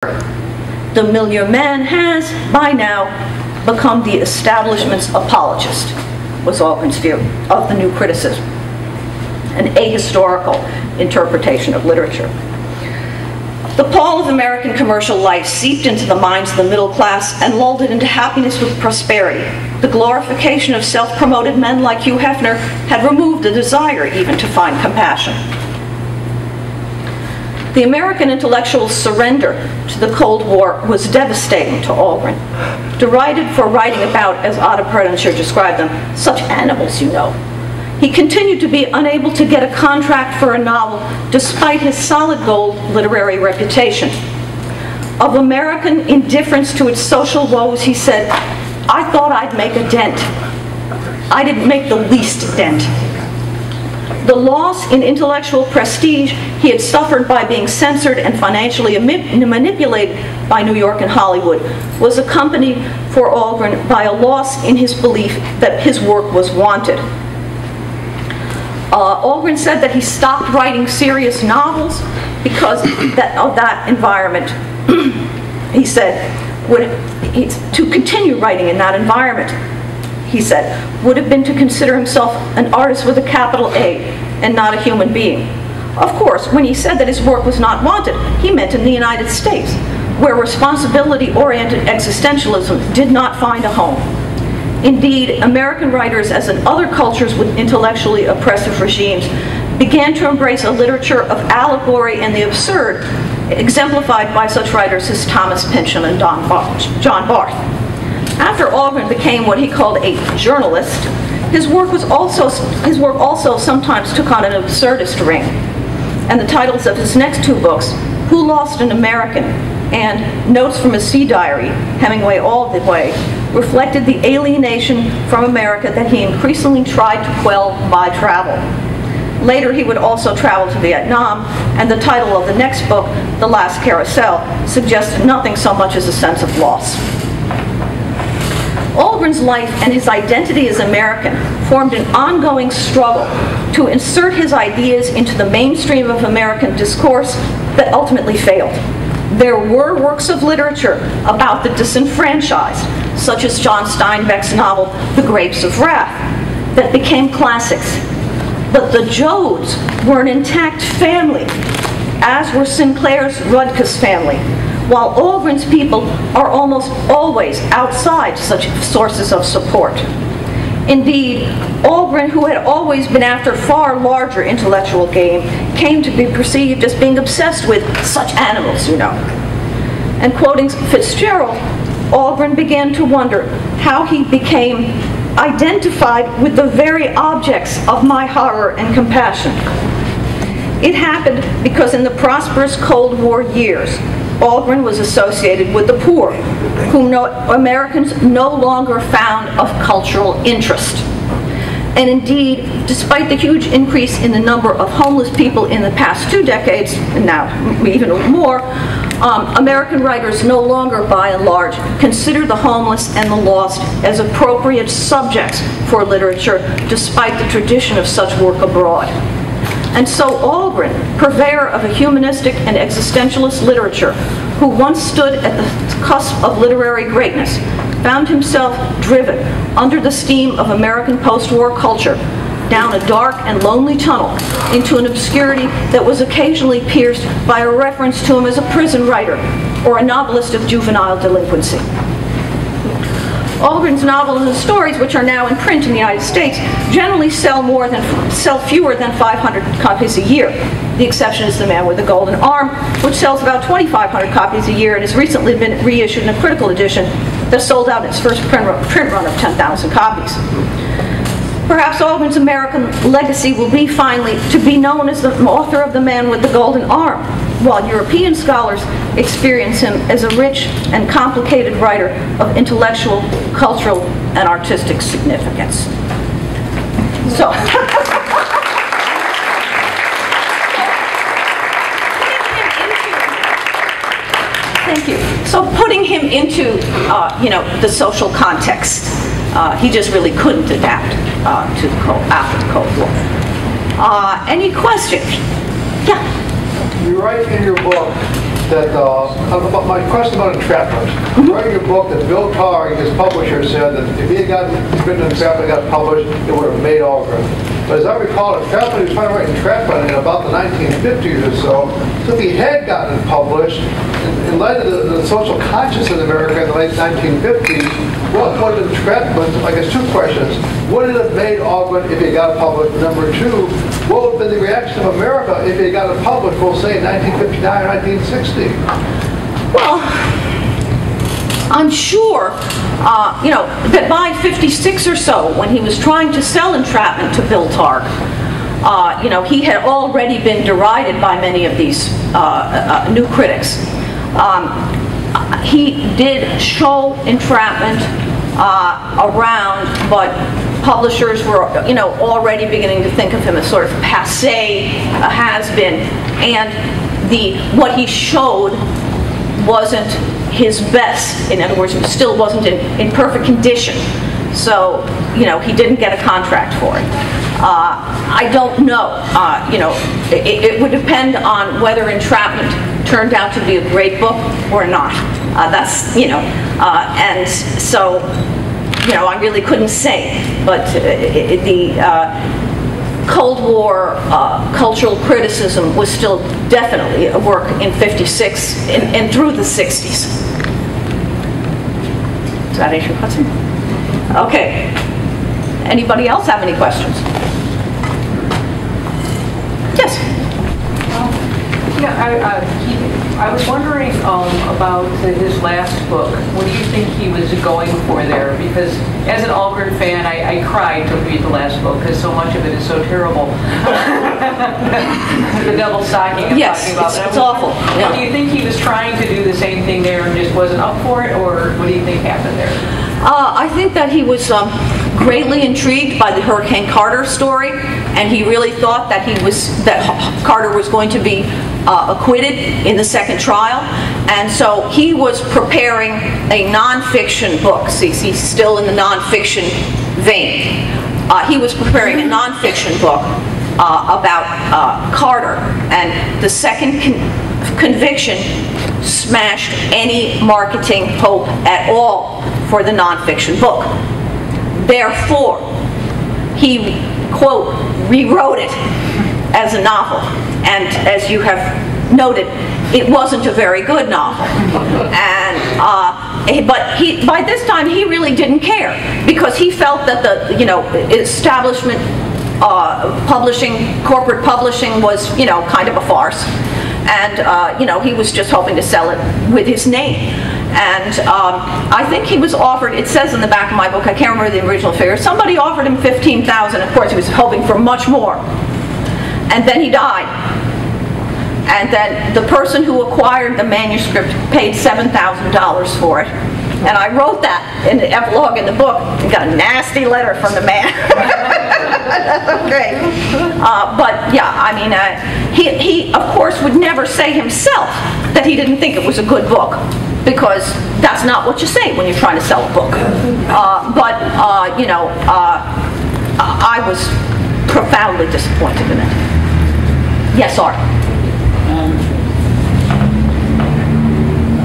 The milieu man has, by now, become the establishment's apologist, was Algren's view of the new criticism, an ahistorical interpretation of literature. The pall of American commercial life seeped into the minds of the middle class and lulled it into happiness with prosperity. The glorification of self-promoted men like Hugh Hefner had removed the desire even to find compassion. The American intellectual's surrender to the Cold War was devastating to Algren. Derided for writing about, as Ada Predinger described them, such animals, you know. He continued to be unable to get a contract for a novel despite his solid gold literary reputation. Of American indifference to its social woes, he said, "I thought I'd make a dent. I didn't make the least dent." The loss in intellectual prestige he had suffered by being censored and financially manipulated by New York and Hollywood was accompanied for Algren by a loss in his belief that his work was wanted. Algren said that he stopped writing serious novels because of that environment. He said, to continue writing in that environment, he said, would have been to consider himself an artist with a capital A and not a human being. Of course, when he said that his work was not wanted, he meant in the United States, where responsibility-oriented existentialism did not find a home. Indeed, American writers, as in other cultures with intellectually oppressive regimes, began to embrace a literature of allegory and the absurd, exemplified by such writers as Thomas Pynchon and John Barth. After Algren became what he called a journalist, his work also sometimes took on an absurdist ring. And the titles of his next two books, Who Lost an American and Notes from a Sea Diary, Hemingway all the way, reflected the alienation from America that he increasingly tried to quell by travel. Later, he would also travel to Vietnam, and the title of the next book, The Last Carousel, suggested nothing so much as a sense of loss. Algren's life and his identity as American formed an ongoing struggle to insert his ideas into the mainstream of American discourse that ultimately failed. There were works of literature about the disenfranchised, such as John Steinbeck's novel, The Grapes of Wrath, that became classics. But the Joads were an intact family, as were Sinclair's Rudkus family, while Algren's people are almost always outside such sources of support. Indeed, Algren, who had always been after far larger intellectual game, came to be perceived as being obsessed with such animals, you know. And quoting Fitzgerald, Algren began to wonder how he became identified with the very objects of my horror and compassion. It happened because in the prosperous Cold War years, Algren was associated with the poor, whom Americans no longer found of cultural interest. And indeed, despite the huge increase in the number of homeless people in the past 2 decades, and now even more, American writers no longer, by and large, consider the homeless and the lost as appropriate subjects for literature, despite the tradition of such work abroad. And so Algren, purveyor of a humanistic and existentialist literature, who once stood at the cusp of literary greatness, found himself driven under the steam of American post-war culture down a dark and lonely tunnel into an obscurity that was occasionally pierced by a reference to him as a prison writer or a novelist of juvenile delinquency. Algren's novels and stories, which are now in print in the United States, generally sell fewer than 500 copies a year. The exception is The Man with the Golden Arm, which sells about 2,500 copies a year and has recently been reissued in a critical edition that sold out its first print run of 10,000 copies. Perhaps Algren's American legacy will be finally to be known as the author of The Man with the Golden Arm, while European scholars experience him as a rich and complicated writer of intellectual, cultural, and artistic significance. So, thank you. So putting him into, the social context, he just really couldn't adapt after the Cold War. Any questions? Yeah. You write in your book that about my question about entrapment. During your book, that Bill Targ, his publisher, said that if he had gotten written entrapment and got published, it would have made Algren. But as I recall, entrapment, he was trying to write entrapment in about the 1950s or so. So if he had gotten it published, in light of the social conscience in America in the late 1950s, what would entrapment? I guess two questions. Would it have made Algren if he got it published? Number two, what would have been the reaction of America if he got it published, we'll say in 1959 or 1960? Well, I'm sure, that by 56 or so, when he was trying to sell entrapment to Bill Targ, he had already been derided by many of these new critics. He did show entrapment around, but publishers were, already beginning to think of him as sort of passé, has-been, and what he showed wasn't his best. In other words, it still wasn't in perfect condition. So, he didn't get a contract for it. I don't know. It would depend on whether entrapment turned out to be a great book or not. And so, I really couldn't say. But the Cold War cultural criticism was still definitely a work in 56 and through the 60s. Does that answer your question? Okay. Anybody else have any questions? Yes. I was wondering about his last book. What do you think he was going for there? Because as an Algren fan, I cried to read the last book because so much of it is so terrible. The double stocking. Yes, it's awful. Yeah. Do you think he was trying to do the same thing there and just wasn't up for it, or what do you think happened there? I think that he was greatly intrigued by the Hurricane Carter story, and he really thought that Carter was going to be acquitted in the second trial, and so he was preparing a nonfiction book. See, he's still in the nonfiction vein. He was preparing a nonfiction book about Carter, and the second conviction smashed any marketing hope at all for the nonfiction book. Therefore, he, quote, rewrote it as a novel. And as you have noted, it wasn't a very good novel. And but by this time he really didn't care, because he felt that the establishment corporate publishing was kind of a farce, and he was just hoping to sell it with his name. And I think he was offered, it says in the back of my book, I can't remember the original figure, somebody offered him $15,000. Of course, he was hoping for much more. And then he died. And then the person who acquired the manuscript paid $7,000 for it. And I wrote that in the epilogue in the book. I got a nasty letter from the man. Okay. But yeah, I mean, he of course would never say himself that he didn't think it was a good book, because that's not what you say when you're trying to sell a book. I was profoundly disappointed in it. Yes, Art.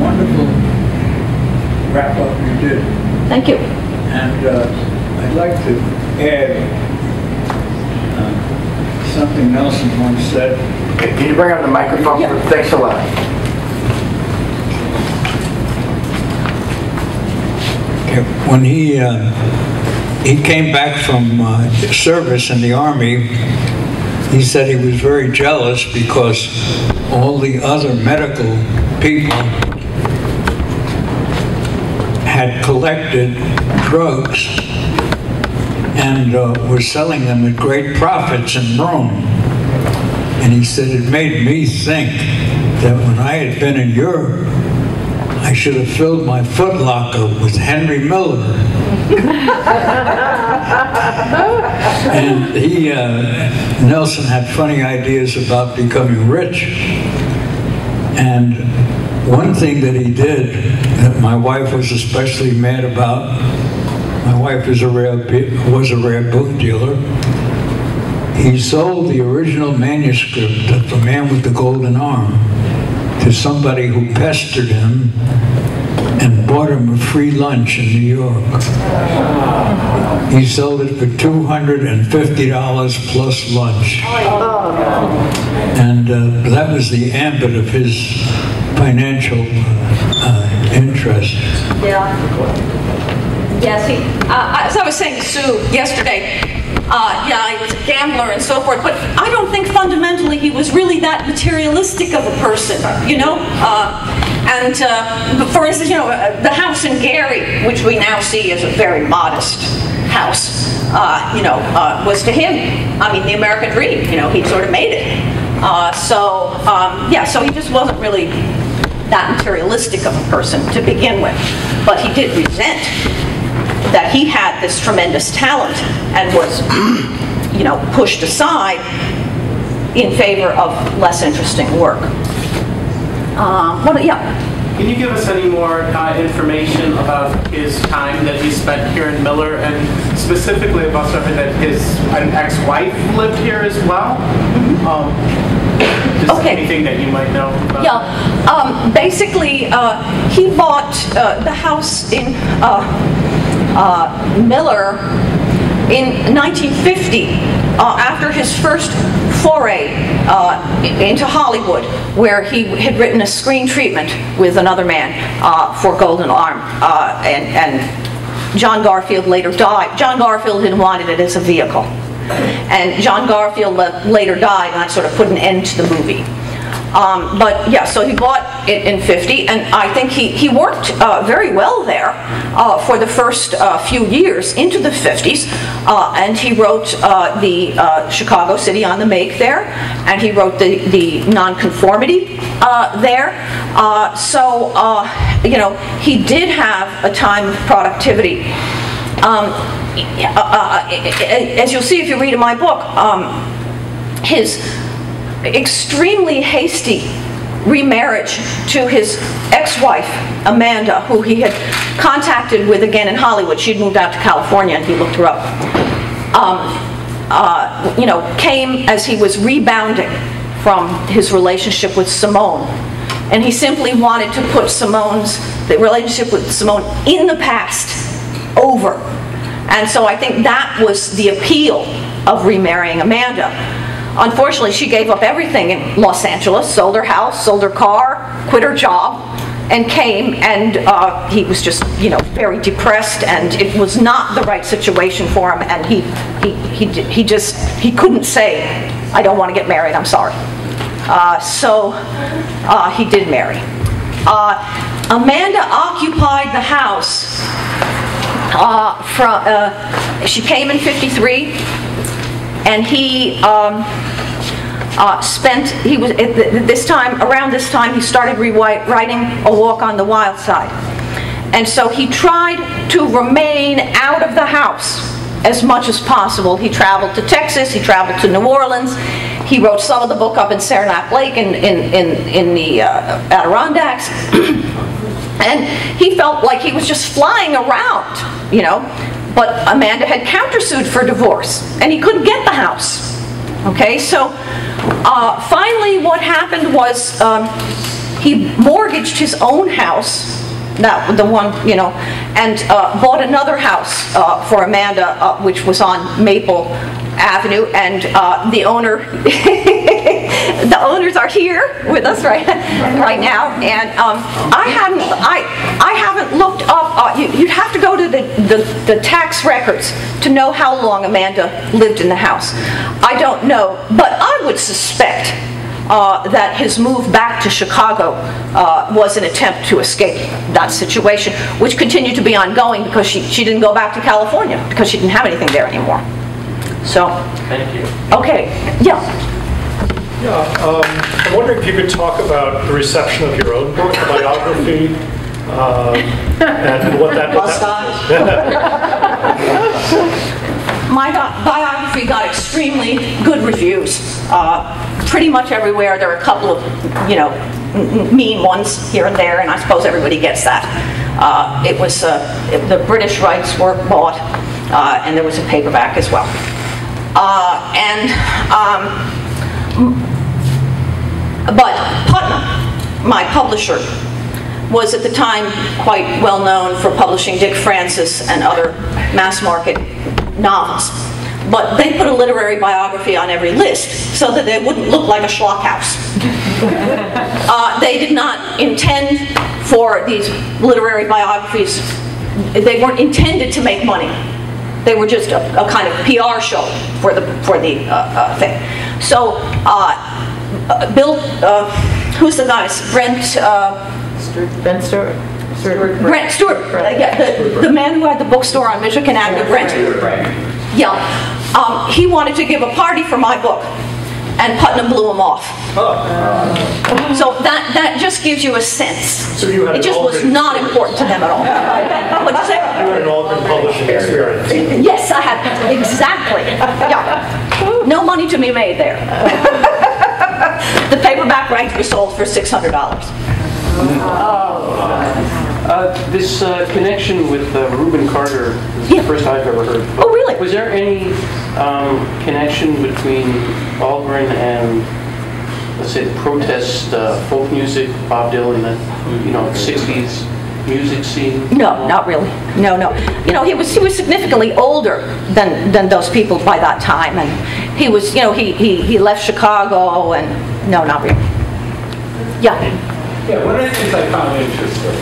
Wonderful wrap-up you did. Thank you. And I'd like to add something Nelson once said. Can you bring up the microphone? Yeah. Thanks a lot. When he came back from service in the Army, he said he was very jealous because all the other medical people had collected drugs and were selling them at great profits in Rome. And he said, it made me think that when I had been in Europe, I should have filled my footlocker with Henry Miller. And Nelson had funny ideas about becoming rich. And one thing that he did that my wife was especially mad about, my wife was a rare book dealer, he sold the original manuscript of The Man with the Golden Arm to somebody who pestered him and bought him a free lunch in New York. He sold it for $250 plus lunch. And that was the ambit of his financial interest. Yeah. Yes, as I was saying to Sue yesterday, yeah, he was a gambler and so forth, but I don't think fundamentally he was really that materialistic of a person, you know? And for instance, you know, the house in Gary, which we now see as a very modest house, you know, was to him, I mean, the American dream, you know, he'd sort of made it. Yeah, so he just wasn't really that materialistic of a person to begin with, but he did resent that he had this tremendous talent and was, you know, pushed aside in favor of less interesting work. Yeah. Can you give us any more information about his time that he spent here in Miller, and specifically about something that an ex-wife lived here as well? Just anything that you might know about? Yeah. Basically, he bought the house in Miller in 1950 after his first foray into Hollywood, where he had written a screen treatment with another man for Golden Arm, and John Garfield later died. John Garfield had wanted it as a vehicle, and John Garfield later died, and that sort of put an end to the movie. But yeah, so he bought it in 50, and I think he worked very well there for the first few years into the 50s, and he wrote the Chicago City on the Make there, and he wrote the Nonconformity there. You know, he did have a time of productivity. As you'll see if you read in my book, his extremely hasty remarriage to his ex-wife, Amanda, who he had contacted with again in Hollywood. She'd moved out to California and he looked her up. You know, came as he was rebounding from his relationship with Simone. And he simply wanted to put the relationship with Simone in the past over. And so I think that was the appeal of remarrying Amanda. Unfortunately, she gave up everything in Los Angeles, sold her house, sold her car, quit her job, and came, and he was just, you know, very depressed, and it was not the right situation for him, and he couldn't say, I don't want to get married, I'm sorry. He did marry. Amanda occupied the house she came in 53, and he around this time he started writing A Walk on the Wild Side. And so he tried to remain out of the house as much as possible. He traveled to Texas, he traveled to New Orleans, he wrote some of the book up in Saranac Lake in the Adirondacks. And he felt like he was just flying around, you know. But Amanda had countersued for divorce, and he couldn't get the house. Okay, so finally what happened was he mortgaged his own house, the one, you know, and bought another house for Amanda, which was on Maple Avenue, and the owner, the owners are here with us right now, and I haven't looked up. You'd have to go to the tax records to know how long Amanda lived in the house. I don't know, but I would suspect that his move back to Chicago was an attempt to escape that situation, which continued to be ongoing because she didn't go back to California because she didn't have anything there anymore. So, thank you. Okay, yeah. Yeah, I'm wondering if you could talk about the reception of your own book, the biography, and what that was. My biography got extremely good reviews. Pretty much everywhere. There are a couple of, you know, mean ones here and there, and I suppose everybody gets that. The British rights were bought, and there was a paperback as well. But Putnam my publisher, was at the time quite well known for publishing Dick Francis and other mass market novels. But they put a literary biography on every list so that they wouldn't look like a schlock house. They did not intend for these literary biographies, they weren't intended to make money. They were just a kind of PR show for the thing. So Bill, who's the guy? Brent Stewart. Brent Stewart. Yeah, the man who had the bookstore on Michigan Avenue. Brent. Yeah. He wanted to give a party for my book, and Putnam blew him off. So that just gives you a sense. So you had it just was not important to them at all. What'd you say? You had an Algren publishing experience. Yes, I had. Exactly. Yeah. No money to be made there. The paperback rights were sold for $600. This connection with Reuben Carter is the first I've ever heard. Oh, really? Was there any connection between Algren and, let's say, protest folk music, Bob Dylan, that 60s music scene? No, not really. No. He was significantly older than those people by that time, and he was, he left Chicago, and no, not really. Yeah. Yeah, one of the things I found interesting,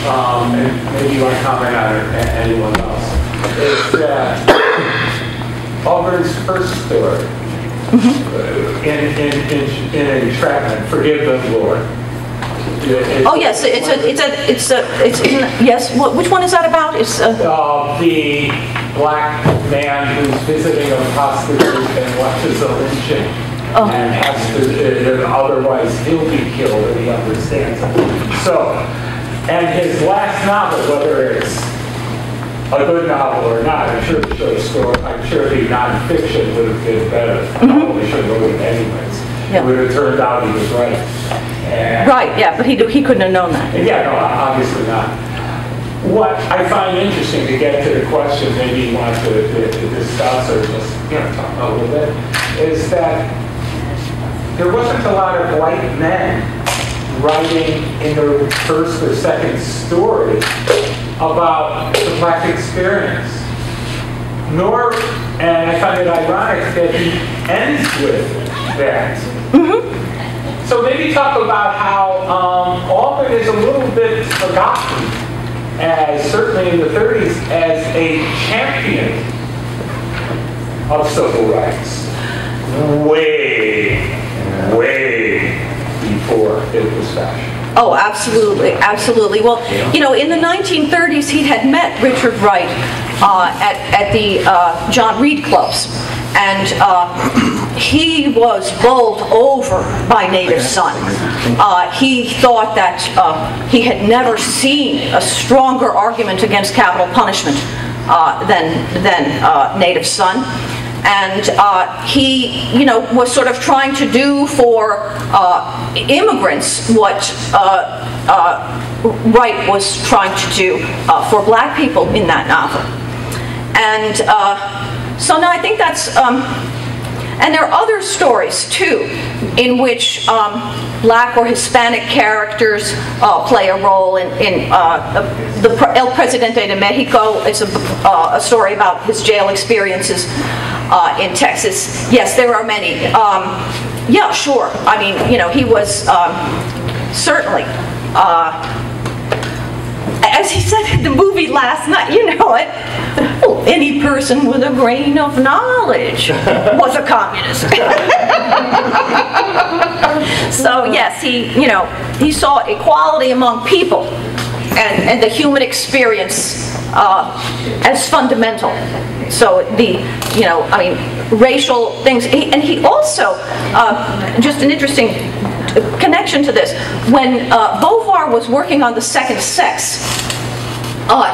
and maybe you want to comment on it, anyone else, is that Algren's first story in Entrapment, Forgive Them, Lord. Oh yes, it's in, yes. Which one is that about? It's the black man who's visiting a prostitute and watches a lynching. And has to, otherwise he'll be killed, and he understands it. So, and his last novel, whether it's a good novel or not, I'm sure the short story, I'm sure the nonfiction would have been better. Probably should have wrote it anyways. Yeah. It would have turned out he was right. And, right, yeah, but he couldn't have known that. Yeah, no, obviously not. What I find interesting, to get to the question maybe you want to discuss or just talk a little bit, is that there wasn't a lot of white men writing in their first or second story about the black experience. Nor, and I find it ironic that he ends with that. So maybe talk about how Algren is a little bit forgotten, as certainly in the 30s, as a champion of civil rights. Way before it was fashion. Oh, absolutely, absolutely. Well, in the 1930s, he had met Richard Wright at the John Reed clubs, and he was bowled over by Native Son. He thought that he had never seen a stronger argument against capital punishment than Native Son. And he, was sort of trying to do for immigrants what Wright was trying to do for black people in that novel. And so now I think that's, and there are other stories too, in which black or Hispanic characters play a role in the El Presidente de Mexico. It's a story about his jail experiences in Texas. Yes, there are many. Yeah, sure. I mean, he was certainly, as he said in the movie last night, any person with a grain of knowledge was a communist. So yes, he saw equality among people and the human experience as fundamental. So racial things, and he also, just an interesting connection to this, when Beauvoir was working on The Second Sex,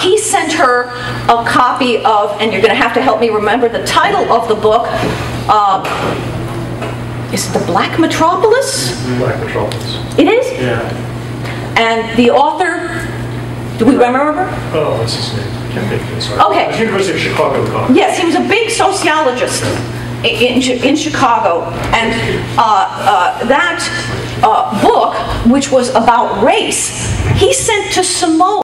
he sent her a copy of, and you're going to have to help me remember the title of the book, is it The Black Metropolis? Black Metropolis. It is? Yeah. And the author, do we remember? Oh, what's his name? Can't think of it, sorry. Okay. University of Chicago. Yes, he was a big sociologist. in Chicago, and that book, which was about race, he sent to Samoa.